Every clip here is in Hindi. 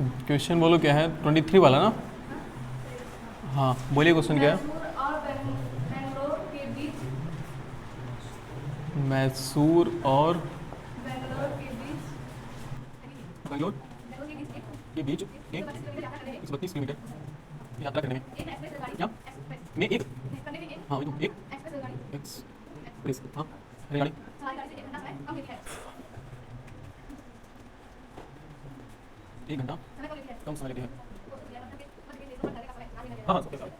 क्वेश्चन बोलो क्या है, 23 वाला ना? हाँ बोलिए, क्वेश्चन क्या है? बैंगलोर के बीच मैसूर और बैंगलोर के बीच बेंगलोर बैंगलोर के बीच के बीच एक एक 132 किलोमीटर यात्रा करने में 132 किलोमीटर यात्रा करने में एक एक्सप्रेस रेलगाड़ी क्या? एक्सप्रेस में एक करने में एक हाँ वही तो, एक एक्सप्रेस रेलगाड़ी एक्सप्रेस हाँ रेलगाड़ी सवारी गाड़ी से 1 घंटा समय कम लेती है। 1 घंटा समय कम लेती है। कम समय लेती है। तो मतलब कि मध्य प्रदेश में का समय आगे हाँ हाँ लगेगा। सब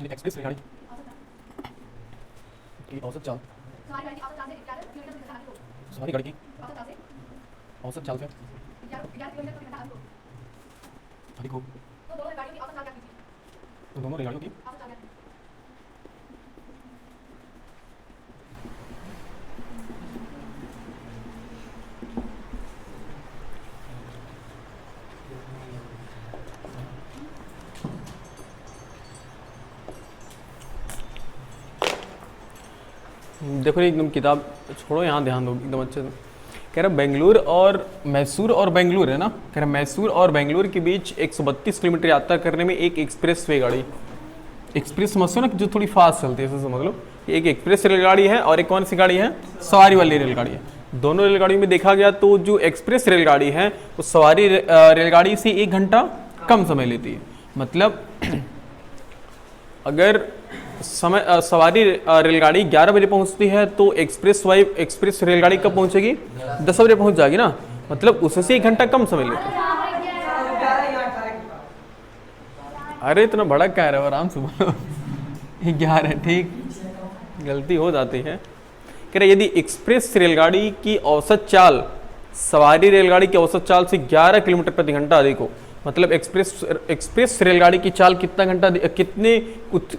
यदि एक्सप्रेस रेलगाड़ी औसत चाल एक्सप्रेस रेलगाड़ी की औसत चाल सवारी गाड़ी की औसत चाल से 11 किलोमीटर प्रति घंटा आगे हो। सवारी गाड़ी की औसत चाल से औसत चाल से 11 किलोमीटर प्रति घंटा आगे हो। अधिक हो। तो दोनों रेलगाड़ियों की औसत चाल क्या कीजिए? तो दोनों रेलगाड़ियों की औसत चाल क्या कीजिए? देखो एकदम किताब छोड़ो, यहाँ ध्यान दो एकदम अच्छे से। कह रहा बेंगलुर और मैसूर और बेंगलुर है ना, कह रहा मैसूर और बेंगलुर के बीच 132 किलोमीटर यात्रा करने में एक एक्सप्रेस वे गाड़ी, एक्सप्रेस समझो ना, जो थोड़ी फास्ट चलती है, ऐसे समझ लो। एक एक्सप्रेस रेलगाड़ी है और एक कौन सी गाड़ी है? सवारी वाली रेलगाड़ी है। दोनों रेलगाड़ियों में देखा गया तो जो एक्सप्रेस रेलगाड़ी है वो सवारी रेलगाड़ी से 1 घंटा कम समय लेती है। मतलब अगर सवारी रेलगाड़ी 11 बजे पहुंचती है तो एक्सप्रेस रेलगाड़ी कब पहुंचेगी? 10 बजे पहुंच जाएगी ना, मतलब उससे 1 घंटा कम समय लेती है। अरे इतना बड़ा कह रहे हो, आराम से बोलो। 11 ठीक, गलती हो जाती है। कह रहे यदि एक्सप्रेस रेलगाड़ी की औसत चाल सवारी रेलगाड़ी की औसत चाल से 11 किलोमीटर प्रति घंटा अधिक हो, मतलब एक्सप्रेस रेलगाड़ी की चाल कितना घंटा कितने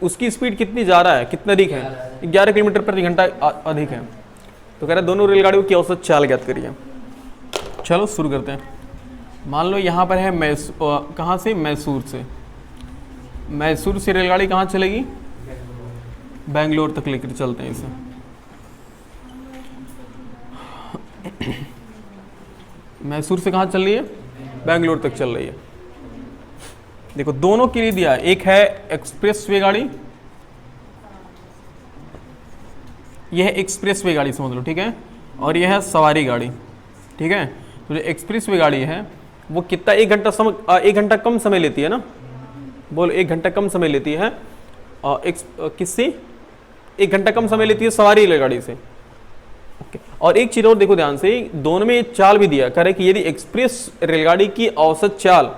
उसकी स्पीड कितनी जा रहा है, कितना अधिक है? 11 किलोमीटर प्रति घंटा अधिक है। तो कह रहा है दोनों रेलगाड़ियों की औसत चाल ज्ञात करिए। चलो शुरू करते हैं। मान लो यहाँ पर है कहाँ से? मैसूर से। मैसूर से रेलगाड़ी कहाँ चलेगी? बेंगलोर तक लेकर चलते हैं इसे। मैसूर से कहाँ चल रही है? बेंगलोर तक चल रही है। देखो दोनों के लिए दिया, एक है एक्सप्रेस वे गाड़ी, यह है एक्सप्रेस वे गाड़ी समझ लो, ठीक है, और यह है सवारी गाड़ी, ठीक है। तो जो एक्सप्रेस वे गाड़ी है वो कितना 1 घंटा 1 घंटा कम समय लेती है ना, बोलो 1 घंटा कम समय लेती है। किससे? 1 घंटा कम समय लेती है सवारी रेलगाड़ी से। ओके, और एक चीज और देखो ध्यान से, दोनों में चाल भी दिया, कह रहे कि यदि एक्सप्रेस रेलगाड़ी की औसत चाल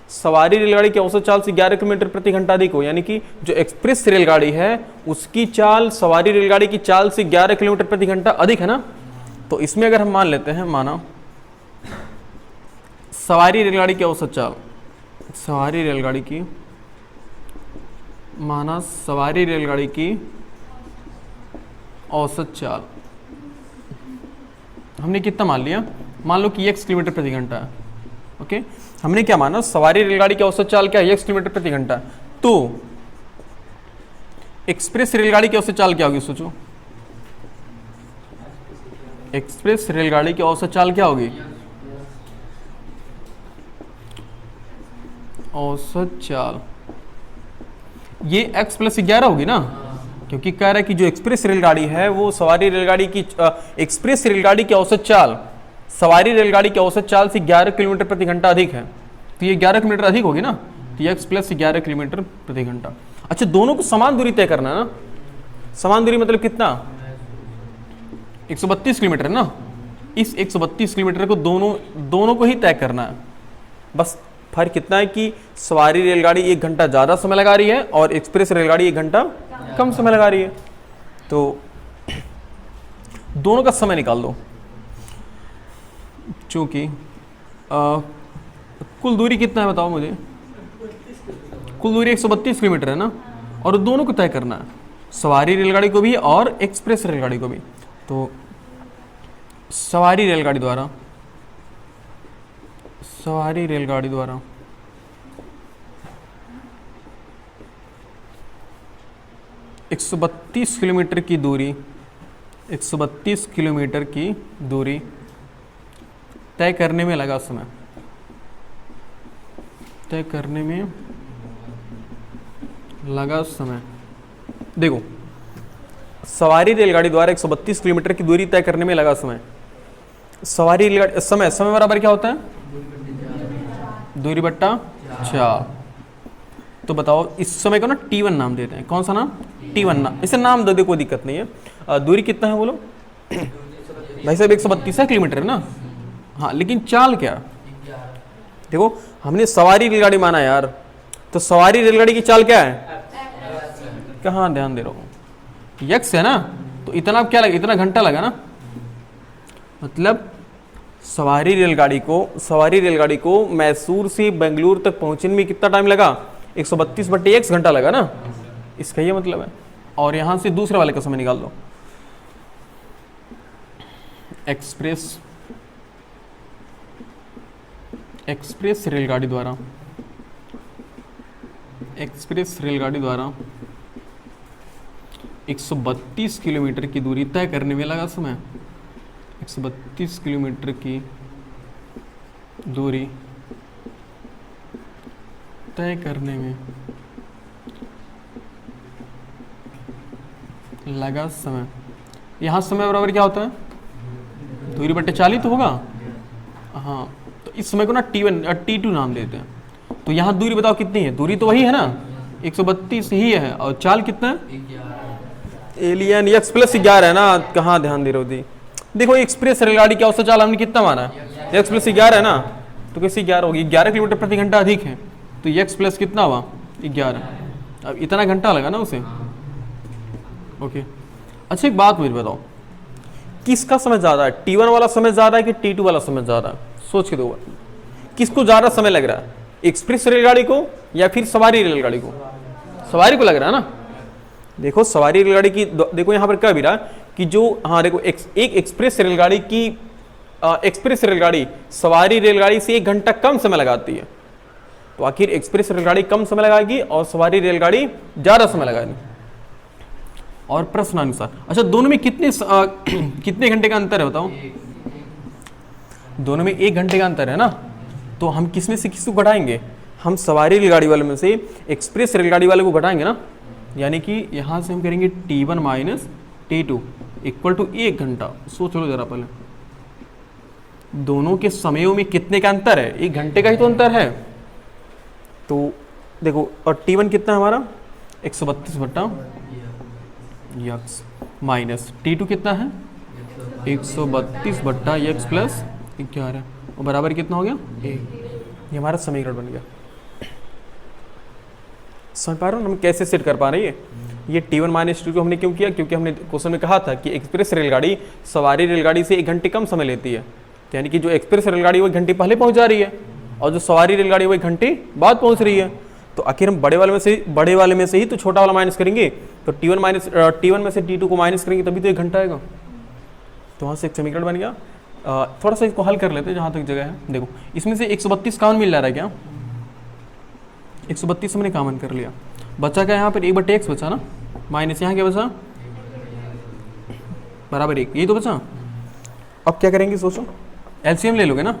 सवारी रेलगाड़ी की औसत चाल से 11 किलोमीटर प्रति घंटा अधिक हो, यानी कि जो एक्सप्रेस रेलगाड़ी है उसकी चाल सवारी रेलगाड़ी की चाल से 11 किलोमीटर प्रति घंटा अधिक है ना। तो इसमें अगर हम मान लेते हैं, माना सवारी रेलगाड़ी की औसत चाल, सवारी रेलगाड़ी की, माना सवारी रेलगाड़ी की औसत चाल हमने कितना मान लिया? मान लो कि x किलोमीटर प्रति घंटा है। ओके, हमने क्या माना? सवारी रेलगाड़ी की औसत चाल क्या है? x किलोमीटर प्रति घंटा। तो एक्सप्रेस रेलगाड़ी की औसत चाल क्या होगी? सोचो, एक्सप्रेस रेलगाड़ी की औसत चाल क्या होगी? औसत चाल ये x प्लस 11 होगी ना, क्योंकि कह रहा है कि जो एक्सप्रेस रेलगाड़ी है वो सवारी रेलगाड़ी की एक्सप्रेस रेलगाड़ी की औसत चाल सवारी रेलगाड़ी की औसत चाल से 11 किलोमीटर प्रति घंटा अधिक है, तो ये 11 किलोमीटर अधिक होगी ना, तो ये x प्लस 11 किलोमीटर प्रति घंटा। अच्छा, दोनों को समान दूरी तय करना है ना, समान दूरी मतलब कितना? 132 किलोमीटर है ना। इस 132 किलोमीटर को दोनों को ही तय करना है। बस फर्क कितना है कि सवारी रेलगाड़ी 1 घंटा ज़्यादा समय लगा रही है और एक्सप्रेस रेलगाड़ी 1 घंटा कम समय लगा रही है। तो दोनों का समय निकाल दो, चूंकि कुल दूरी कितना है बताओ मुझे? कुल दूरी 132 किलोमीटर है ना, और दोनों को तय करना है, सवारी रेलगाड़ी को भी और एक्सप्रेस रेलगाड़ी को भी। तो सवारी रेलगाड़ी द्वारा 132 किलोमीटर की दूरी तय करने में लगा समय, तय करने में लगा समय। देखो सवारी रेलगाड़ी द्वारा 132 किलोमीटर की दूरी तय करने में लगा समय। सवारी रेलगाड़ी समय, समय बराबर क्या होता है? दूरी बट्टा 4। तो बताओ इस समय को ना T1 नाम देते हैं। कौन सा नाम? T1 नाम। इसे नाम दे दे, कोई दिक्कत नहीं है। दूरी कितना है बोलो भाई साहब? 132 किलोमीटर है ना। हाँ लेकिन चाल क्या? देखो हमने सवारी रेलगाड़ी माना यार, तो सवारी रेलगाड़ी की चाल क्या है? कहाँ ध्यान दे रहा हूँ? यक्स है ना। तो इतना क्या लगा? इतना घंटा लगा ना। मतलब सवारी रेलगाड़ी को मैसूर से बेंगलुरु तक पहुंचने में कितना टाइम लगा? 132/x घंटा लगा ना। इसका ये मतलब है। और यहां से दूसरे वाले का समय निकाल दो। एक्सप्रेस रेलगाड़ी द्वारा 132 किलोमीटर की दूरी तय करने में लगा समय। 132 किलोमीटर की दूरी तय करने में लगा समय। यहाँ समय बराबर क्या होता है? दूरी बट्टे 40 तो होगा। हाँ तो इस समय को ना T1 T2 नाम देते हैं। तो यहाँ दूरी बताओ कितनी है? दूरी तो वही है ना, 132 ही है। और चाल कितना है? एलियन x + 11 है ना। कहाँ ध्यान दे रहे हो दी? देखो एक्सप्रेस रेलगाड़ी की औसत चाल हमने कितना माना है? x + 11 है ना। तो कैसे 11 होगी? 11 किलोमीटर प्रति घंटा अधिक है, तो x प्लस कितना हुआ? 11। अब इतना घंटा लगा ना उसे। ओके अच्छा एक बात मुझे बताओ, किसका समय ज़्यादा है? T1 वाला समय ज़्यादा है कि T2 वाला समय ज़्यादा है? सोच के दो, किसको ज़्यादा समय लग रहा है? एक्सप्रेस रेलगाड़ी को या फिर सवारी रेलगाड़ी को? सवारी को लग रहा है ना। देखो सवारी रेलगाड़ी की, देखो यहाँ पर क्या भी रहा कि जो, हाँ देखो एक एक्सप्रेस रेलगाड़ी सवारी रेलगाड़ी से 1 घंटा कम समय लगाती है। तो आखिर एक्सप्रेस रेलगाड़ी कम समय लगाएगी और सवारी रेलगाड़ी ज़्यादा समय लगाएगी। और प्रश्नानुसार, अच्छा दोनों में कितने घंटे का अंतर है बताओ? दोनों में 1 घंटे का अंतर है ना। तो हम किस में से किसको घटाएंगे? हम सवारी रेलगाड़ी वाले में से एक्सप्रेस रेलगाड़ी वाले को घटाएंगे ना। यानी कि यहाँ से हम करेंगे T1 - T2 = 1 घंटा। सोच लो जरा पहले, दोनों के समयों में कितने का अंतर है? 1 घंटे का ही तो अंतर है। तो देखो और T1 कितना है हमारा? 132/x माइनस T2 कितना है? 132/x + 11 और बराबर कितना हो गया? 1। ये हमारा समीकरण बन गया। समझ पा रहे हो हम कैसे सेट कर पा रहे हैं? ये T1 - T2 हमने क्यों किया? क्योंकि हमने क्वेश्चन में कहा था कि एक्सप्रेस रेलगाड़ी सवारी रेलगाड़ी से 1 घंटे कम समय लेती है। तो यानी कि जो एक्सप्रेस रेलगाड़ी वो 1 घंटे पहले पहुंच जा रही है और जो सवारी रेलगाड़ी वो 1 घंटे बाद पहुंच रही है। तो आखिर हम बड़े वाले में से ही तो छोटा वाला माइनस करेंगे। तो T1 में से T2 को माइनस करेंगे तभी तो 1 घंटा आएगा। तो वहाँ से एक समीकरण बन गया। थोड़ा सा इसको हल कर लेते हैं जहाँ तक जगह है। देखो इसमें से 132 कॉमन मिल रहा है क्या? 132 हमने कॉमन कर लिया। बचा क्या यहाँ पर? 1/x बचा ना, माइनस यहाँ क्या बचा? बराबर 1। यही तो बचा। अब क्या करेंगे सोचो, एलसीएम ले लोगे ना।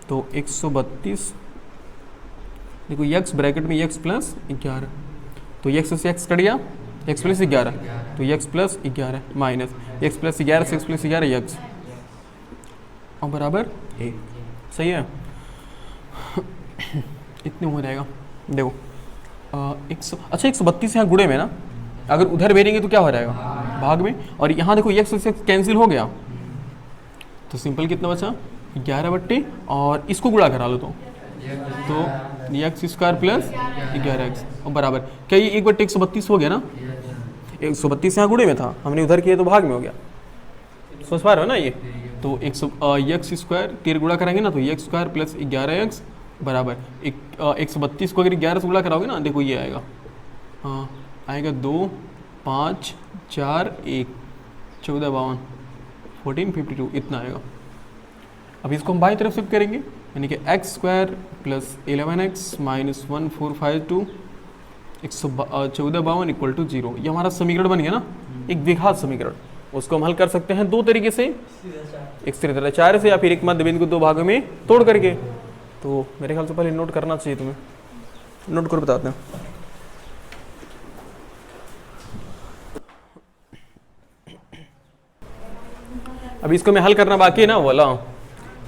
तो 132 देखो x ब्रैकेट में x + 11, तो x से x कट गया, x + 11 तो x + 11 माइनस x + 11 से x + 11 x और बराबर 1। सही है। इतने हो जाएगा। देखो अच्छा 132 यहाँ गुणे में ना, अगर उधर भेजेंगे तो क्या हो जाएगा? भाग में। और यहाँ देखो x से x कैंसिल हो गया, तो सिंपल कितना बचा? 11/, और इसको गुणा करा लो तो x² + 11x और बराबर क्या? ये 1/132 हो गया ना। 132 यहाँ गुणे में था, हमने उधर किया तो भाग में हो गया। समझ पा रहे हो ना ये? तो x² 13 गुणा कराएंगे ना, तो x² + 11x बराबर 132 को अगर 11 से गुणा कराओगे ना, देखो ये आएगा, हाँ आएगा 2 5 4 1 14 52 1452 इतना आएगा। अब इसको हम बाई तरफ शिफ्ट करेंगे, यानी कि x² + 11x - 1452 114 52 = 0। ये हमारा समीकरण बन गया ना, एक द्विघात समीकरण। उसको हम हल कर सकते हैं दो तरीके से, एक सीधे 4 से या फिर एक मध्य बिंदु को दो भागों में तोड़ करके। तो मेरे ख्याल से पहले नोट करना चाहिए तुम्हें, नोट कर बताते हैं। अब इसको मैं हल करना बाकी है ना, बोला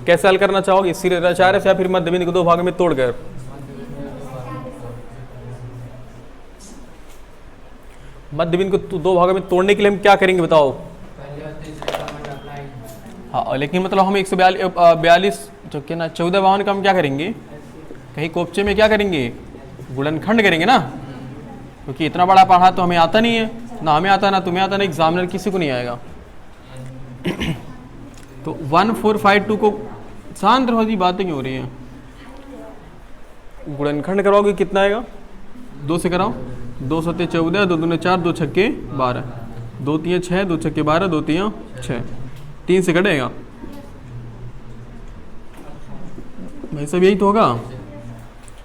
कैसे हल करना चाहोगे, सीधे 4 से या फिर मध्य बिंदु को दो भागों में तोड़कर। मध्य बिंदु को दो भागों में तोड़ने के लिए हम क्या करेंगे बताओ। हाँ, लेकिन मतलब हम 142 जो कि ना 14 52 का हम क्या करेंगे, कहीं कोपचे में क्या करेंगे, गुणनखंड करेंगे ना, क्योंकि इतना बड़ा पढ़ा तो हमें आता नहीं है, ना हमें आता ना तुम्हें आता ना एग्जामिनर किसी को नहीं आएगा। तो 1452 को शांत रहो जी, बातें क्यों हो रही हैं, गुणनखंड करवाओगे कितना आएगा, 2 से कराओ, 2 सत्ते 14, 2 दूने 4, 2 छक्के 12, 2 तियां 6, 2 छक्के 12, 2 तियां 6, 3 से कटेगा भाई सब, यही तो होगा।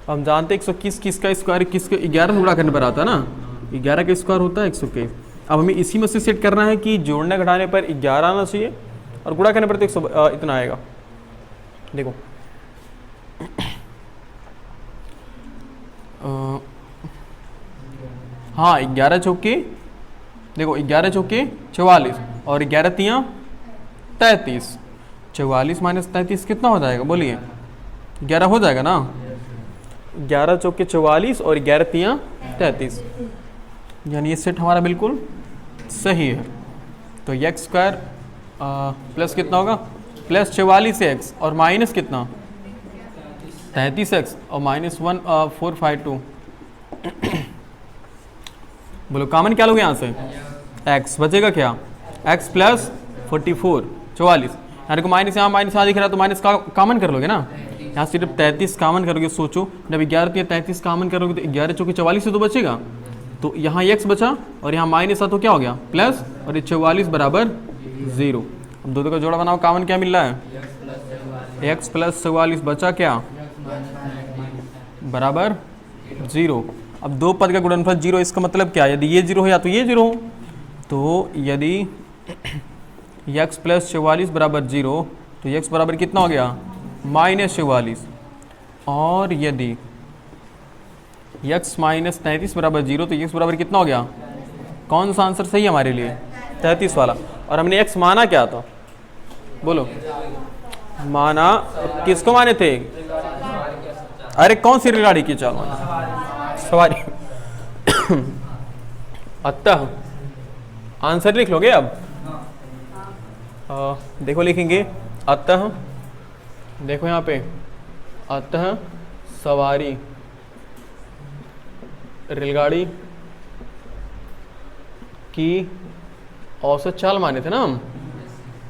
हम जानते हैं 121 किसका स्क्वायर, किसके 11 से गुणा करने पर आता है ना, 11 का स्क्वायर होता है 121। अब हमें इसी में से सेट करना है कि जोड़ने घटाने पर 11 आना चाहिए और गुणा करने पर तो 100 इतना आएगा। देखो हाँ 11 चौके, देखो 11 चौके 44 और 11 तियां 33, 44 माइनस 33 कितना हो जाएगा बोलिए, 11 हो जाएगा ना, 11 चौके 44 और 11 तियां 33, यानी ये सेट हमारा बिल्कुल सही है। तो एक्स स्क्वायर प्लस कितना होगा, प्लस 44x और माइनस कितना 33x और माइनस 1452। बोलो कॉमन क्या लोगे यहाँ से, x बचेगा क्या, x प्लस 44 44, यानी को माइनस यहाँ दिख रहा है तो माइनस का कॉमन कर लोगे ना, यहाँ सिर्फ 33 कॉमन करोगे। सोचो जब 11 या 33 कॉमन करोगे तो 11 चौके 44 से तो बचेगा, तो यहाँ x बचा और यहाँ माइनस था तो क्या हो गया प्लस, और ये 44 बराबर 0। अब दो का जोड़ा बनाओ, कॉमन क्या मिल रहा है, x प्लस 44 बचा क्या बराबर 0। अब दो पद का गुणनफल 0, इसका मतलब क्या, यदि ये 0 हो या तो ये 0 हो, तो यदि x प्लस 44 बराबर 0 तो x बराबर कितना हो गया माइनस 44, और यदि x माइनस 33 बराबर 0 तो x बराबर कितना हो गया, कौन सा आंसर सही है हमारे लिए 33 वाला। और हमने x माना क्या था बोलो, माना किसको माने थे, अरे कौन सी रेलगाड़ी की चाल सवारी। अतः आंसर लिख लोगे अब, देखो लिखेंगे अतः, देखो यहाँ पे अतः सवारी रेलगाड़ी की औसत चाल माने थे ना हम,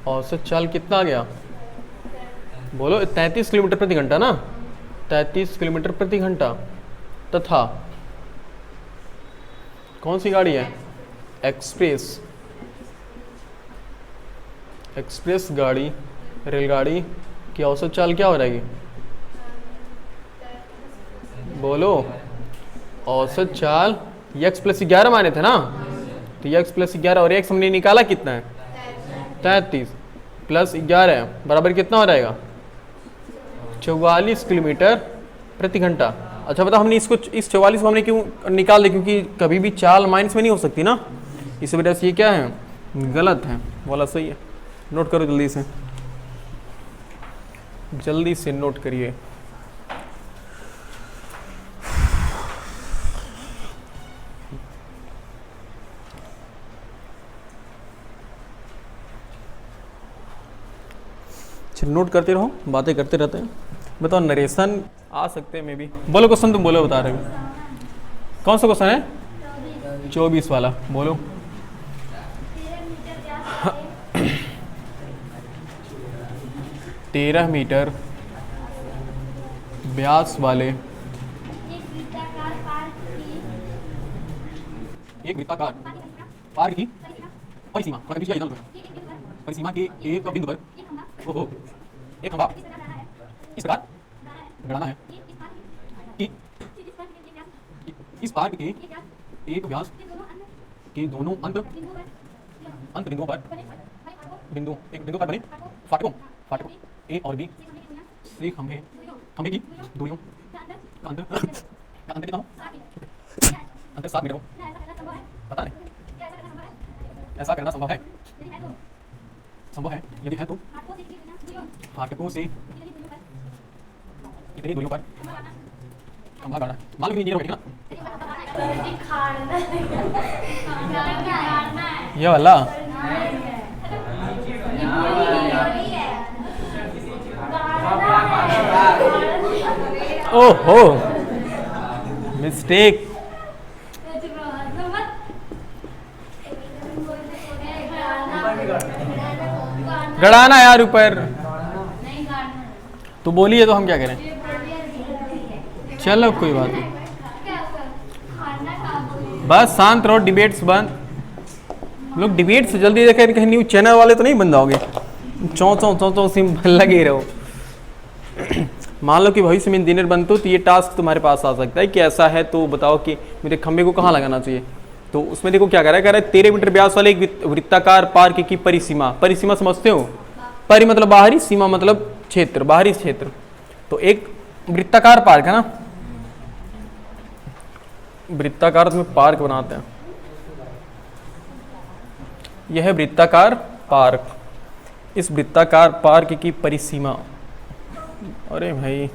औसत चाल कितना आ गया बोलो 33 किलोमीटर प्रति घंटा ना, 33 किलोमीटर प्रति घंटा, तथा कौन सी गाड़ी है एक्सप्रेस, एक्सप्रेस गाड़ी रेलगाड़ी की औसत चाल क्या हो रहेगी बोलो, औसत चाल x प्लस 11 माने थे ना, तो x प्लस 11 और x हमने निकाला कितना है 33 प्लस 11 बराबर कितना हो जाएगा 44 किलोमीटर प्रति घंटा। अच्छा बताओ हमने इसको इस 44 को हमने क्यों निकाल दिया, क्योंकि कभी भी चाल माइनस में नहीं हो सकती ना, इस वजह से ये क्या है गलत है, बोला सही है। नोट करो जल्दी से, जल्दी से नोट करिए। नोट करते रहो, बातें करते रहते हैं। बताओ नरेशन आ सकते हैं मे भी, बोलो क्वेश्चन तुम बोलो, बता रहे हो कौन सा क्वेश्चन है 24 वाला, बोलो 13 मीटर व्यास वाले एक वृत्ताकार पार्क की परिसीमा परिसीमा के एक बिंदु पर एक खंभा इस प्रकार गड़ाना है कि इस पार्क के एक व्यास के दोनों अंत बिंदुओं पर बिंदु, एक बिंदु पर बने फाटकों ए और बी से खंभे की दूरियों का अंतर कितना हो? अंतर 7 मीटर हो। पता नहीं, ऐसा करना संभव है यदि है तो फाटकों से इतनी दूरियों पर खंभा गाड़ा। मान लो इंजीनियर बैठेगा ये वाला ओहो मिस्टेक। गड़ाना यार ऊपर तो बोलिए तो हम क्या करें। चलो कोई बात नहीं, बस शांत रहो, डिबेट्स बंद। लोग डिबेट से जल्दी देखें, कहीं न्यूज चैनल वाले तो नहीं बंद होगे, चौ सिम लगे रहो। मान लो कि भविष्य में इंजीनियर बनते हो तो ये टास्क तुम्हारे पास आ सकता है कि ऐसा है तो बताओ कि मेरे खंभे को कहाँ लगाना चाहिए। तो उसमें देखो क्या कह रहा है 13 मीटर व्यास वाले एक वृत्ताकार पार्क की परिसीमा। परिसीमा समझते हो? परि मतलब बाहरी, सीमा मतलब क्षेत्र, बाहरी क्षेत्र। तो एक वृत्ताकार पार्क है ना, वृत्ताकार में पार्क बनाते हैं, यह है वृत्ताकार पार्क। इस वृत्ताकार पार्क की परिसीमा, अरे भाई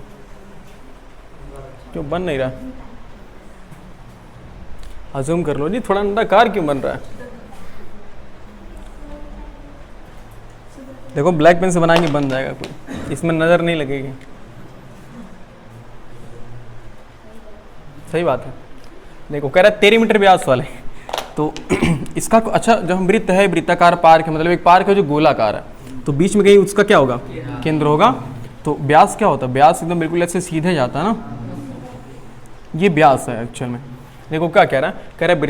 क्यों बन नहीं रहा, अजूम कर लो जी, थोड़ा अंडाकार क्यों बन रहा है। देखो ब्लैक पेन से बनाएंगे बन जाएगा, कोई इसमें नजर नहीं लगेगी। सही बात है। देखो कह रहा है 13 मीटर व्यास वाले, तो इसका अच्छा जब हम वृत्त है, वृत्ताकार पार्क है, मतलब एक पार्क है जो गोलाकार है, तो बीच में कहीं उसका क्या होगा, केंद्र होगा। तो व्यास क्या होता है, व्यास एकदम बिल्कुल ऐसे सीधे जाता है ना, ये व्यास है एक्चुअल में। देखो क्या कह रहा है, कह रहा है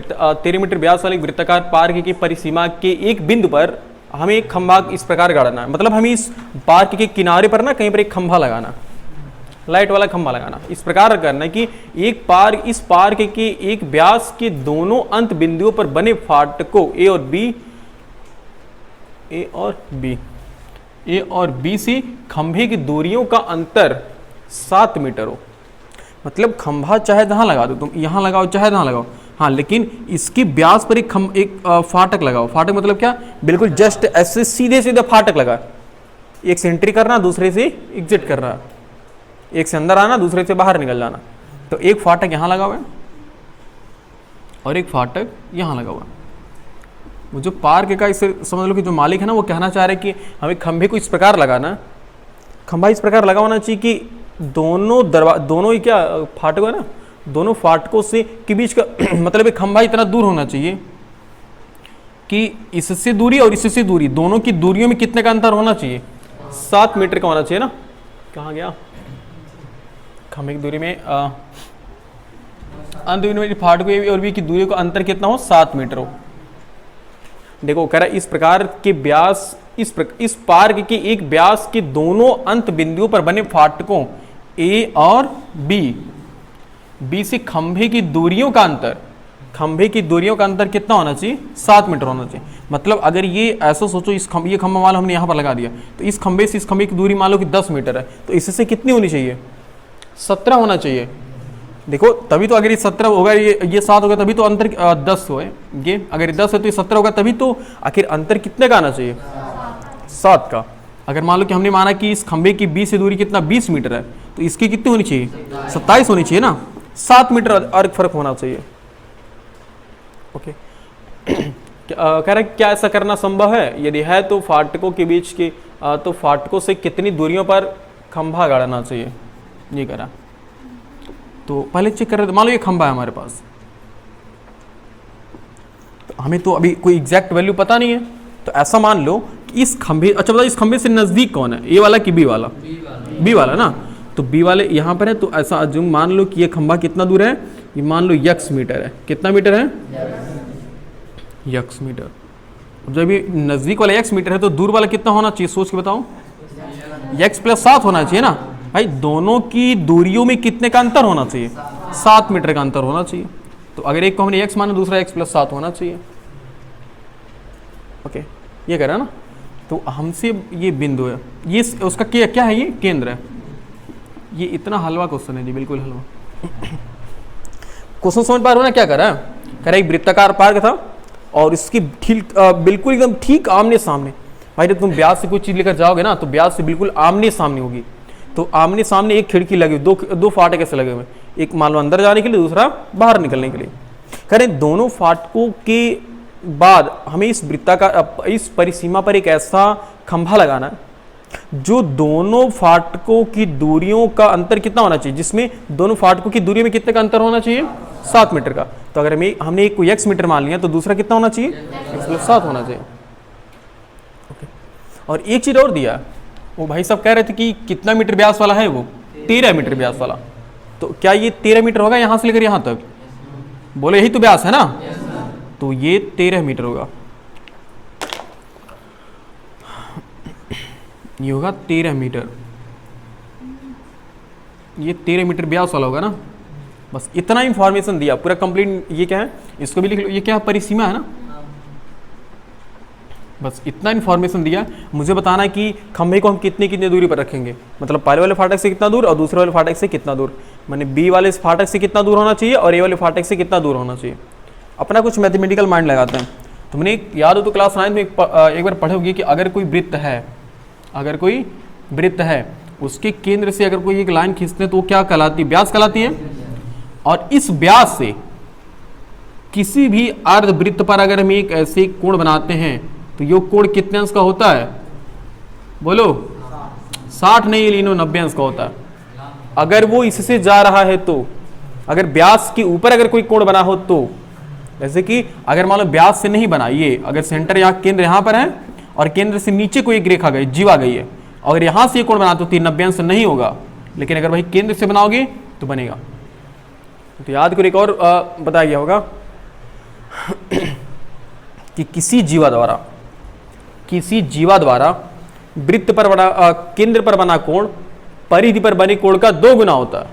13 मीटर व्यास वाले वृत्ताकार पार्क की परिसीमा के एक बिंदु पर हमें एक खंभा इस प्रकार गाड़ना है। मतलब हमें इस पार्क के किनारे पर ना कहीं पर एक खंभा लगाना, लाइट वाला खंभा लगाना, इस प्रकार करना है कि एक पार्क, इस पार्क के एक व्यास के दोनों अंत बिंदुओं पर बने फाटकों ए और बी से खंभे की दूरियों का अंतर 7 मीटर हो। मतलब खंभा चाहे जहां लगा दो तुम, यहां लगाओ चाहे जहां लगाओ, हाँ, लेकिन इसकी व्यास पर एक फाटक लगाओ। फाटक मतलब क्या, बिल्कुल जस्ट ऐसे सीधे सीधे फाटक लगा, एक से एंट्री करना, दूसरे से एग्जिट करना, एक से अंदर आना, दूसरे से बाहर निकल जाना। तो एक फाटक यहां लगा हुआ है और एक फाटक यहां लगा हुआ है। वो जो पार्क का, इससे समझ लो कि जो मालिक है ना, वो कहना चाह रहे हैं कि हमें खंभे को इस प्रकार लगाना, खंभा इस प्रकार लगा होना चाहिए कि दोनों ही क्या फाटक है ना, दोनों फाटकों से के बीच का मतलब एक खंभा इतना दूर होना चाहिए कि इससे दूरी और इससे दूरी, दोनों की दूरियों में कितने का अंतर होना चाहिए, 7 मीटर का होना चाहिए ना। कहाँ गया, खंभे की दूरी में अंत बिंदु में फाटकों ए और बी की दूरी का अंतर कितना हो, 7 मीटर हो। देखो कह रहा है इस प्रकार के व्यास, इस पार्क के एक व्यास के दोनों अंत बिंदुओं पर बने फाटकों ए और बी से खंभे की दूरियों का अंतर, कितना होना चाहिए, 7 मीटर होना चाहिए। मतलब अगर ये ऐसा सोचो, ये खंभा मान लो हमने यहाँ पर लगा दिया, तो इस खंभे से इस खंभे की दूरी मान लो कि 10 मीटर है, तो इससे कितनी होनी चाहिए, 17 होना चाहिए। देखो तभी तो, अगर ये 17 होगा, ये 7 होगा, तभी तो अंतर 10 हो, ये अगर 10 है तो ये 17 होगा, तभी तो आखिर अंतर कितने का आना चाहिए, 7 का। अगर मान लो कि हमने माना कि इस खंभे की बी से दूरी कितना 20 मीटर है, तो इसकी कितनी होनी चाहिए, 27 होनी चाहिए ना, 7 मीटर और फर्क होना चाहिए। ओके कह रहे क्या ऐसा करना संभव है, यदि है तो फाटकों के बीच के तो फाटकों से कितनी दूरियों पर खंभा गाड़ना चाहिए, ये कह रहा। तो पहले चेक कर रहे थे, मान लो ये खंभा है हमारे पास, तो हमें तो अभी कोई एग्जैक्ट वैल्यू पता नहीं है, तो ऐसा मान लो कि इस खंभे, अच्छा बताओ इस खंभे से नजदीक कौन है, ए वाला कि बी वाला, बी वाला ना, तो बी वाले यहाँ पर है, तो ऐसा अज्यूम मान लो कि ये खंभा कितना दूर है, ये मान लो x मीटर है, कितना मीटर है, x मीटर। अब जब ये नजदीक वाला x मीटर है, तो दूर वाला कितना होना चाहिए, सोच के बताओ, x + 7 होना चाहिए ना भाई, दोनों की दूरियों में कितने का अंतर होना चाहिए, 7 मीटर का अंतर होना चाहिए। तो अगर एक को हमने x माना, दूसरा x + 7 होना चाहिए। ओके ये कह रहा है ना। तो हमसे ये बिंदु है, ये उसका क्या क्या है, ये केंद्र है। ये इतना हलवा क्वेश्चन है जी, बिल्कुल हलवा। क्वेश्चन समझ पा रहे हो ना क्या कर रहा है? कह रहा है एक वृत्ताकार पार्क था और इसकी ठीक बिल्कुल एकदम ठीक आमने सामने। भाई जब तुम ब्याज से कोई चीज लेकर जाओगे ना तो ब्याज से बिल्कुल आमने सामने होगी। तो आमने सामने एक खिड़की लगी हुई, दो फाटक ऐसे लगे हुए, एक मान लो अंदर जाने के लिए, दूसरा बाहर निकलने के लिए। कह रहे दोनों फाटकों के बाद हमें इस वृत्ताकार इस परिसीमा पर एक ऐसा खंभा लगाना है जो दोनों फाटकों की दूरियों का अंतर कितना होना चाहिए, जिसमें दोनों फाटकों की दूरी में कितने का अंतर होना चाहिए, 7 मीटर का। तो अगर हमने एक को x मीटर मान लिया तो दूसरा कितना होना चाहिए, x+7 होना चाहिए। ओके। और एक चीज और दिया, वो भाई साहब कह रहे थे कि कितना मीटर व्यास वाला है वो, 13 मीटर व्यास वाला। तो क्या ये 13 मीटर होगा यहां से लेकर यहां तक? बोले यही तो व्यास है ना, तो ये 13 मीटर होगा। ये होगा 13 मीटर, ये 13 मीटर व्यास वाला होगा ना। बस इतना इंफॉर्मेशन दिया, पूरा कंप्लीट। ये क्या है, इसको भी लिख लो, ये क्या है, परिसीमा है ना। बस इतना इंफॉर्मेशन दिया, मुझे बताना है कि खंभे को हम कितनी दूरी पर रखेंगे, मतलब पहले वाले फाटक से कितना दूर और दूसरे वाले फाटक से कितना दूर, माने बी वाले फाटक से कितना दूर होना चाहिए और ए वाले फाटक से कितना दूर होना चाहिए। अपना कुछ मैथमेटिकल माइंड लगाते हैं। तुमने याद हो तो क्लास 9 में एक बार पढ़ोगे कि अगर कोई वृत्त है, उसके केंद्र से अगर कोई एक लाइन खींचते हैं तो वो क्या कहलाती है, व्यास कहलाती है। और इस व्यास से किसी भी अर्धवृत्त पर अगर हम एक ऐसे कोण बनाते हैं तो ये कोण कितने अंश का होता है, बोलो? 60 नहीं, लीनो 90 अंश का होता है। अगर वो इससे जा रहा है तो, अगर व्यास के ऊपर अगर कोई कोण बना हो तो, जैसे कि अगर मान लो व्यास से नहीं बना, ये अगर सेंटर यहाँ केंद्र यहाँ पर है और केंद्र से नीचे कोई एक रेखा गई, जीवा गई है, अगर यहां से कोण बना तो 90 अंश नहीं होगा, लेकिन अगर भाई केंद्र से बनाओगे तो बनेगा। तो याद करो, एक और बताया गया होगा कि किसी जीवा द्वारा वृत्त पर बना केंद्र पर बना कोण परिधि पर बने कोण का 2 गुना होता है।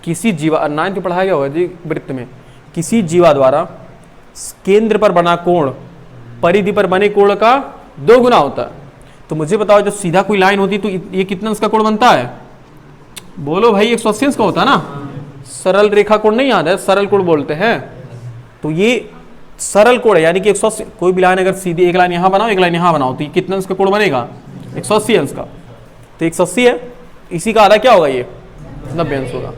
किसी जीवा, 9th में पढ़ाया गया होगा जी वृत्त में, किसी जीवा द्वारा केंद्र पर बना कोण परिधि पर बने कोण का 2 गुना होता है। तो मुझे बताओ, जब सीधा कोई लाइन होती तो ये कितना अंश का कोण बनता है, बोलो भाई? 180 अंश का होता है ना। सरल रेखा कोण नहीं याद है, सरल कोण बोलते हैं। तो ये सरल कोण है, यानी कि 180। कोई भी लाइन अगर सीधी एक लाइन यहाँ बनाओ, एक लाइन यहाँ बनाओ, तो ये कितना अंश का कोण बनेगा, 180 अंश का। तो 180 है, इसी का आधा क्या होगा, ये 90 अंश होगा।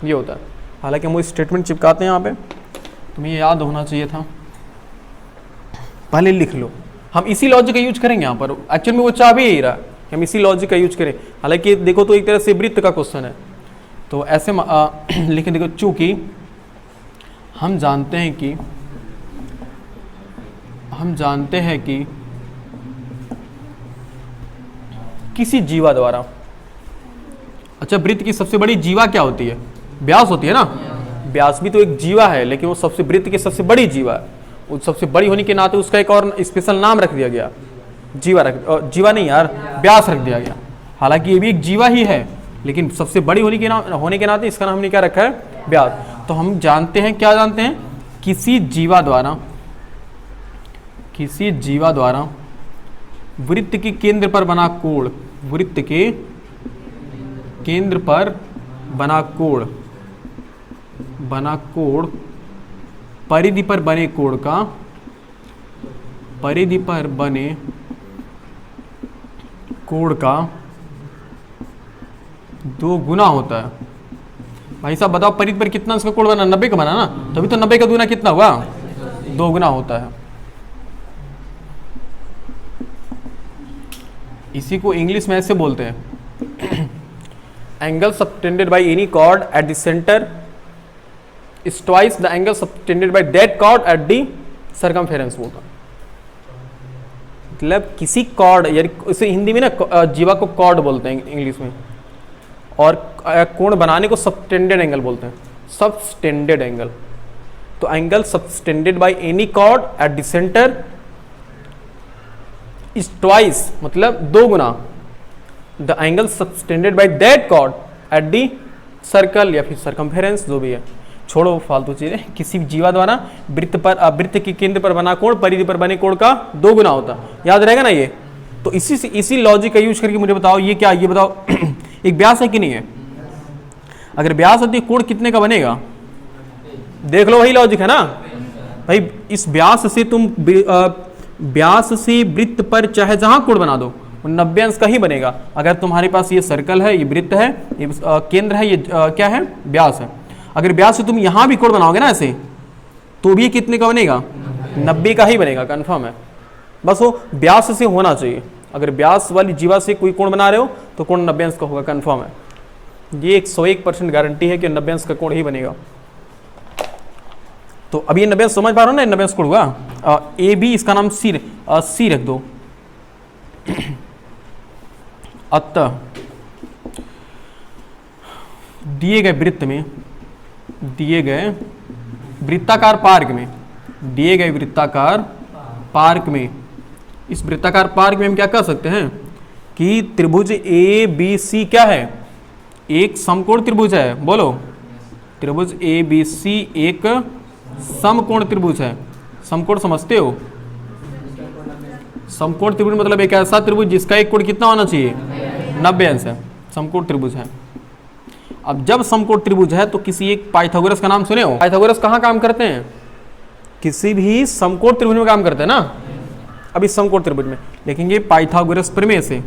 ये होता है। हालांकि हम वो स्टेटमेंट चिपकाते हैं यहाँ पे, तुम्हें ये याद होना चाहिए था, पहले लिख लो। हम इसी लॉजिक का यूज करेंगे यहाँ पर, एक्चुअल में वो चाह भी यही रहा कि हम इसी लॉजिक का यूज करें। हालांकि देखो तो एक तरह से वृत्त का क्वेश्चन है, तो ऐसे लेकिन देखो, चूंकि हम जानते हैं कि किसी जीवा द्वारा, अच्छा वृत्त की सबसे बड़ी जीवा क्या होती है, व्यास होती है ना। व्यास भी तो एक जीवा है, लेकिन वो सबसे वृत्त की सबसे बड़ी जीवा है। उस सबसे बड़ी होने के नाते उसका एक और स्पेशल नाम रख दिया गया, जीवा नहीं यार, व्यास रख दिया गया। हालांकि ये भी एक जीवा ही है, लेकिन सबसे बड़ी होने के नाते इसका नाम हमने क्या रखा है, व्यास। तो हम जानते हैं, क्या जानते हैं, किसी जीवा द्वारा वृत्त के केंद्र पर बना कोण, वृत्त के केंद्र पर बना कोण परिधि पर बने कोण का 2 गुना होता है। भाई साहब बताओ, परिधि पर कितना इसका कोण बना, 90 का बना ना, तभी तो 90 का दूना कितना हुआ, 2 गुना होता है। इसी को इंग्लिश में ऐसे बोलते हैं, angle subtended by any chord at the centre is twice the angle subtended by that chord at the circumference होगा। मतलब किसी कॉर्ड, यानी इसे हिंदी में ना जीवा को कॉर्ड बोलते हैं इंग्लिश में, और कोण बनाने को सबटेंडेड एंगल बोलते हैं, सबटेंडेड एंगल। तो angle subtended by any chord at the centre is twice, मतलब 2 गुना the angle subtended by that chord at the circle या फिर सर्कमफेरेंस, जो भी है, छोड़ो फालतू चीजें। किसी जीवा द्वारा वृत्त के केंद्र पर बना कोण परिधि पर बने कोण का 2 गुना होता, याद रहेगा ना ये। तो इसी लॉजिक का यूज करके मुझे बताओ ये क्या, ये बताओ एक व्यास है कि नहीं है? अगर व्यास है तो कोण कितने का बनेगा? देख लो, वही लॉजिक है ना भाई। इस व्यास से तुम व्यास से वृत्त पर चाहे जहां कोण बना दो 90 अंश का ही बनेगा। अगर तुम्हारे पास ये सर्कल है, ये वृत्त है, ये केंद्र है, ये क्या है? व्यास है। अगर व्यास से तुम यहां भी कोण बनाओगे ना ऐसे, तो भी कितने का बनेगा? 90 का ही बनेगा, कंफर्म है। बस वो व्यास से होना चाहिए। अगर व्यास वाली जीवा से कोई कोण बना रहे हो तो कोण 90 अंश का होगा, कंफर्म है। ये 101% गारंटी है कि 90 अंश का कोण ही बनेगा। तो अब ये 90 अंश समझ पा रहे हो ना? 90 अंश कोण हुआ। ए बी, इसका नाम सी रख दो। अतः दिए गए वृत्त में, दिए गए वृत्ताकार पार्क में, दिए गए वृत्ताकार पार्क में, इस वृत्ताकार पार्क में हम क्या कर सकते हैं कि त्रिभुज ए बी सी क्या है? एक समकोण त्रिभुज है। बोलो, त्रिभुज ए बी सी एक समकोण त्रिभुज है। समकोण समझते हो? समकोण त्रिभुज मतलब एक ऐसा त्रिभुज जिसका एक कोण कितना होना चाहिए? 90 अंश है, समकोण त्रिभुज है। अब जब समकोण त्रिभुज है तो किसी एक पाइथागोरस का नाम सुने हो? पाइथागोरस कहाँ काम करते हैं? किसी भी समकोण त्रिभुज में काम करते हैं ना। अब इस समकोण त्रिभुज में लिखेंगे पाइथागोरस प्रमेय से।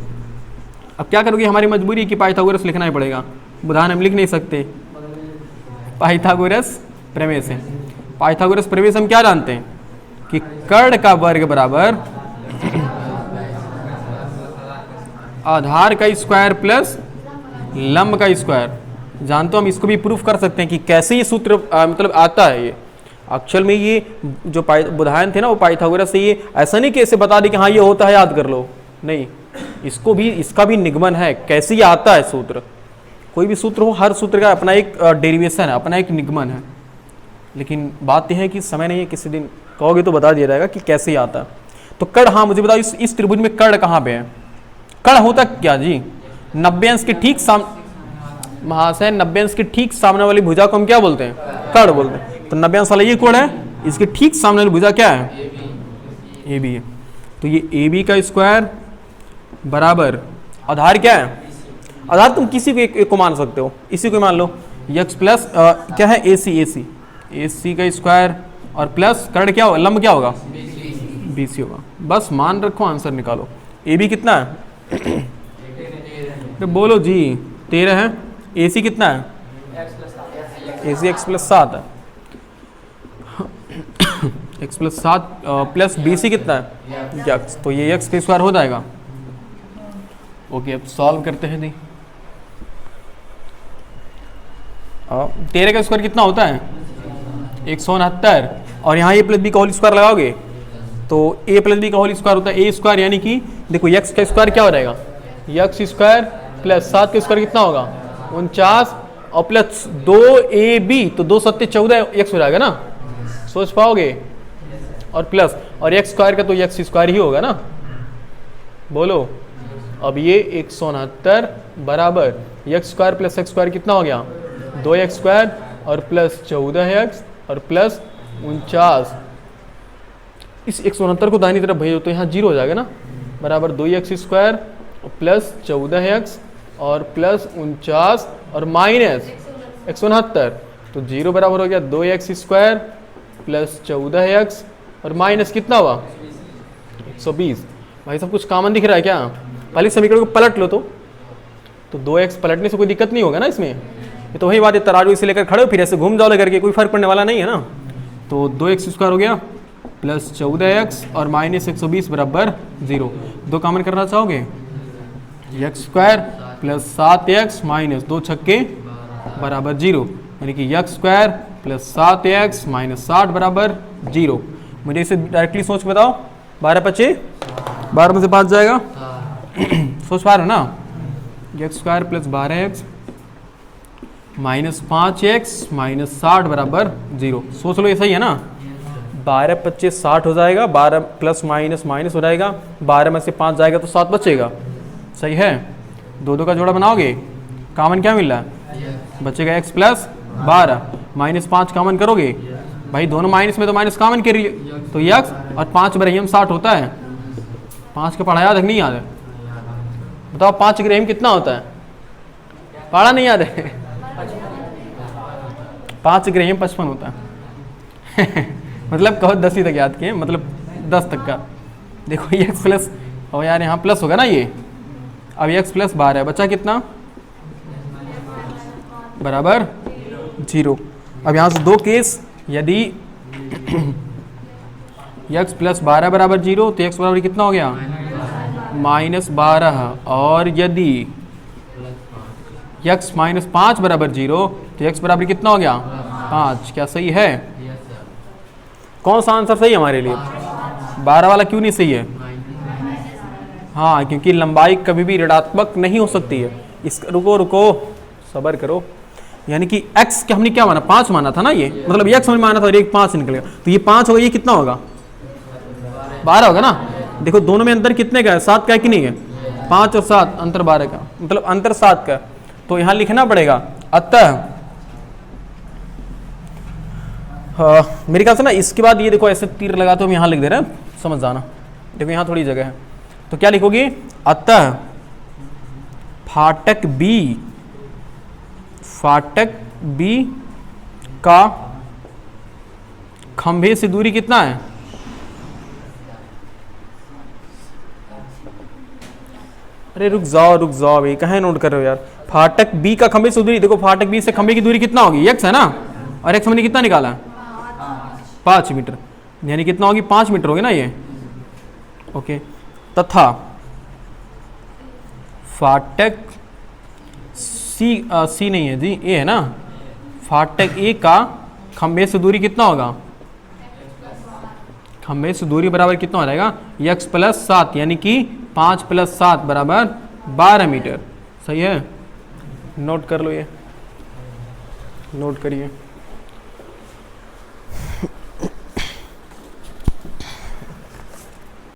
अब क्या करोगे? हमारी मजबूरी है कि पाइथागोरस लिखना ही पड़ेगा, उदाहरण हम लिख नहीं सकते। पाइथागोरस प्रमेय से, पाइथागोरस प्रमेय से हम क्या जानते हैं कि कर्ण का वर्ग बराबर आधार का स्क्वायर प्लस लंब का स्क्वायर। जानते हो, हम इसको भी प्रूफ कर सकते हैं कि कैसे ये सूत्र मतलब आता है। ये एक्चुअल में ये जो बुधायन थे ना, वो पाइथागोरस से ये ऐसा नहीं कि ऐसे बता दी कि हाँ ये होता है याद कर लो, नहीं। इसको भी, इसका भी निगमन है कैसे ये आता है सूत्र। कोई भी सूत्र हो, हर सूत्र का अपना एक डेरिवेशन है, अपना एक निगमन है। लेकिन बात यह है कि समय नहीं है, किसी दिन कहोगे तो बता दिया जाएगा कि कैसे ही आता है। तो कर्ण, हाँ मुझे बताओ इस त्रिभुज में कर्ण कहाँ पे है? कर्ण होता क्या जी? 90 अंश के ठीक महाशय 90 अंश के ठीक सामने वाली भुजा को हम क्या बोलते हैं? कर्ण बोलते हैं। तो 90 अंश वाला ये कोण है, इसके ठीक सामने वाली भुजा क्या है? ए बी है। तो ये ए बी का स्क्वायर बराबर आधार क्या है? आधार तुम किसी को एक को मान सकते हो, इसी को मान लो, यक्स प्लस क्या है? ए सी का स्क्वायर और प्लस कर्ण क्या होगा? लंब क्या होगा? बी सी होगा। बस मान रखो, आंसर निकालो। ए बी कितना है? तो बोलो जी 13 है। ए सी कितना है? ए सी एक्स प्लस 7 है। X plus 7 plus b c कितना है? यक्स। तो ये यक्स का स्क्वायर हो जाएगा। ओके, अब सॉल्व करते हैं जी। 13 का स्क्वायर कितना होता है? 169। और यहाँ ए प्लस बी का होल स्क्वायर लगाओगे तो ए प्लस बी का होल स्क्वायर होता है ए स्क्वायर, यानी कि देखो यक्स का स्क्वायर क्या हो जाएगा? यक्स स्क्वायर प्लस 7 का स्क्वायर कितना होगा? 49 और प्लस 2ab, तो 2 7 14 एक्स हो जाएगा ना, सोच पाओगे? और प्लस और एक्स स्क्वायर का तो एक्स स्क्वायर ही होगा ना। बोलो, अब ये 169 बराबर x square plus x square कितना हो गया? 2x स्क्वायर और प्लस 14x और प्लस 49। इस 169 को दाहिनी तरफ भेजो तो यहाँ 0 हो जाएगा ना, बराबर 2x स्क्वायर प्लस 14x और प्लस 49 और माइनस 169। तो 0 बराबर हो गया 2x स्क्वायर प्लस 14x और माइनस कितना हुआ? 120। भाई सब कुछ कॉमन दिख रहा है क्या? पहले समीकरण को पलट लो तो 2x पलटने से कोई दिक्कत नहीं होगा ना इसमें। ये तो वही बात है, तराजू इसे लेकर खड़े हो फिर ऐसे घूम जाओ लेकर के, कोई फर्क पड़ने वाला नहीं है ना। तो 2x स्क्वायर हो गया प्लस 14x और माइनस 120 बराबर 0। 2 कॉमन करना चाहोगे? x square plus 7x minus 2 छक्के बराबर 0, यानी कि x square plus 7x minus 60 बराबर 0। मुझे इसे डायरेक्टली सोच के बताओ। 12 25, 12 में से 5 जाएगा। सोच पा रहे हो ना? x square plus 12x minus 5x minus 60 बराबर 0। सोच लो, ये सही है ना? 12 25 60 हो जाएगा, 12 प्लस माइनस माइनस हो जाएगा, 12 में से 5 जाएगा तो 7 बचेगा। सही है? 2 का जोड़ा बनाओगे, कॉमन क्या मिल रहा है? बचेगा x प्लस 12 माइनस 5 कॉमन करोगे, भाई दोनों माइनस में तो माइनस कॉमन करिए तो x और 5 बराबर 60 होता है। 5 का पढ़ा याद है कि नहीं याद है? बताओ 5 ग्राम कितना होता है? पढ़ा नहीं याद है? 5 ग्राम 55 होता है मतलब कहो 10वीं तक याद किए, मतलब 10 तक का। देखो ये x प्लस, और यार यहाँ प्लस होगा ना ये, अब x प्लस 12 बचा कितना? बराबर 0। अब यहाँ से 2 केस, यदि x प्लस 12 बराबर 0 तो x बराबर कितना हो गया? -12। और यदि x माइनस 5 बराबर 0 तो x बराबर कितना हो गया? 5। क्या सही है? कौन सा आंसर सही है हमारे लिए? 12 वाला क्यों नहीं सही है? हाँ, क्योंकि लंबाई कभी भी ऋणात्मक नहीं हो सकती है। इस रुको रुको सबर करो, यानी कि x के हमने क्या माना? 5 माना था ना, ये मतलब x हमने माना था और एक 5 निकलेगा, तो ये 5 होगा, ये कितना होगा? 12 होगा ना। देखो दोनों में अंतर कितने का है? 7 का है कि नहीं है? 5 और 7 अंतर 12 का, मतलब अंतर 7 का। तो यहां लिखना पड़ेगा अतः मेरे ख्याल से ना इसके बाद ये देखो ऐसे तीर लगाते हम यहां लिख दे रहे हैं, समझ जाना। देखो यहां थोड़ी जगह है, तो क्या लिखोगे? अतः फाटक बी का खंभे से दूरी कितना है? अरे रुक जाओ भाई, कहाँ नोट कर रहे हो यार? फाटक बी का खंभे से दूरी, देखो फाटक बी से खंभे की दूरी कितना होगी? x है ना, और x हमने कितना निकाला है? 5 मीटर, यानी कितना होगी? 5 मीटर होगी ना ये। ओके, तथा फाटक सी नहीं है जी, ए है ना, फाटक ए का खंभे से दूरी कितना होगा? खंभे से दूरी बराबर कितना हो जाएगा? x प्लस 7, यानी कि 5 प्लस 7 बराबर 12 मीटर। सही है, नोट कर लो, ये नोट करिए।